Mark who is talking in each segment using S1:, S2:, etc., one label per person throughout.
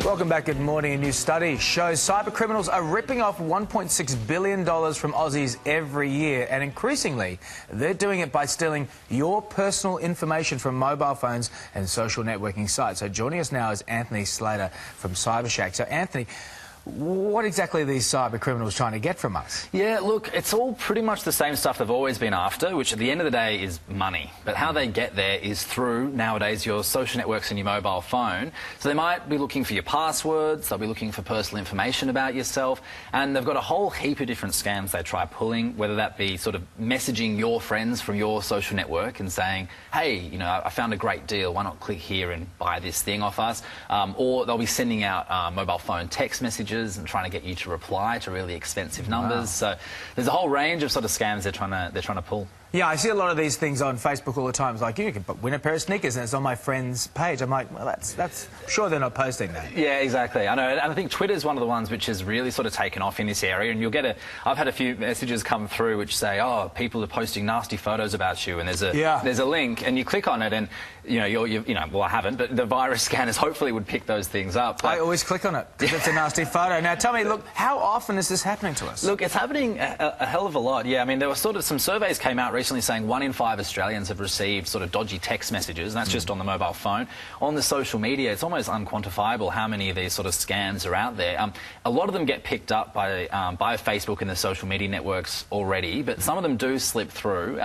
S1: Welcome back. Good morning. A new study shows cybercriminals are ripping off $1.6 billion from Aussies every year, and increasingly they're doing it by stealing your personal information from mobile phones and social networking sites. So joining us now is Anthony Slater from CyberShack. So Anthony, what exactly are these cyber criminals trying to get from us?
S2: Yeah, look, it's all pretty much the same stuff they've always been after, which at the end of the day is money. But how they get there is through, nowadays, your social networks and your mobile phone. So they might be looking for your passwords, they'll be looking for personal information about yourself, and they've got a whole heap of different scams they try pulling, whether that be sort of messaging your friends from your social network and saying, hey, you know, I found a great deal, why not click here and buy this thing off us? Or they'll be sending out mobile phone text messages and trying to get you to reply to really expensive numbers. Wow. So there's a whole range of sort of scams they're trying to pull.
S1: Yeah, I see a lot of these things on Facebook all the time. It's like, you can win a pair of sneakers and it's on my friend's page. I'm like, well, that's sure they're not posting that.
S2: Yeah, exactly. I know, and I think Twitter's one of the ones which has really sort of taken off in this area, and you'll get I've had a few messages come through which say, oh, people are posting nasty photos about you, and there's a link, and you click on it, and you know, well, I haven't, but the virus scanners hopefully would pick those things up.
S1: I always click on it because it's a nasty photo. Now, tell me, look, how often is this happening to us?
S2: Look, it's happening a hell of a lot. Yeah, I mean, there were sort of some surveys came out recently saying 1 in 5 Australians have received sort of dodgy text messages, and that's just on the mobile phone. On the social media, it's almost unquantifiable how many of these sort of scams are out there. A lot of them get picked up by Facebook and the social media networks already, but some of them do slip through.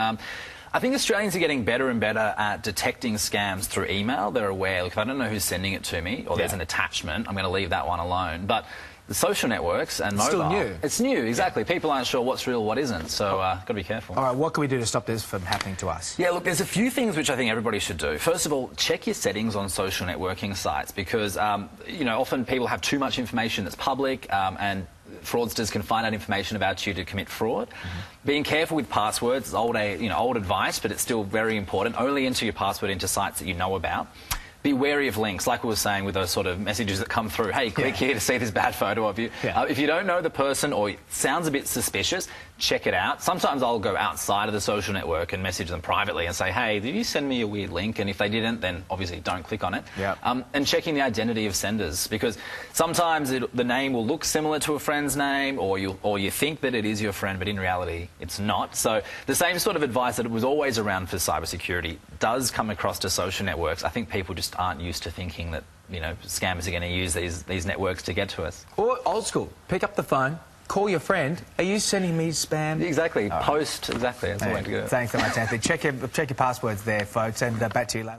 S2: I think Australians are getting better and better at detecting scams through email. They're aware, look, if I don't know who's sending it to me, or there's an attachment, I'm going to leave that one alone. But the social networks and mobile...
S1: Still new.
S2: It's new, exactly. People aren't sure what's real, what isn't, so got to be careful.
S1: All right, what can we do to stop this from happening to us?
S2: Yeah, look, there's a few things which I think everybody should do. First of all, check your settings on social networking sites, because, you know, often people have too much information that's public, and fraudsters can find out information about you to commit fraud. Being careful with passwords is old advice, but it's still very important. Only enter your password into sites that you know about. Be wary of links, like we were saying with those sort of messages that come through. Hey, click here to see this bad photo of you. If you don't know the person or it sounds a bit suspicious, check it out. Sometimes I'll go outside of the social network and message them privately and say, hey, did you send me a weird link? And if they didn't, then obviously don't click on it. And checking the identity of senders, because sometimes the name will look similar to a friend's name, or you think that it is your friend, but in reality it's not. So the same sort of advice that was always around for cybersecurity does come across to social networks. I think people just aren't used to thinking that, you know, scammers are going to use these networks to get to us.
S1: Or old school, pick up the phone, call your friend. Are you sending me spam?
S2: Exactly. Post. Exactly. That's the way to go.
S1: Thanks so much, Anthony. Check your passwords there, folks, and back to you later.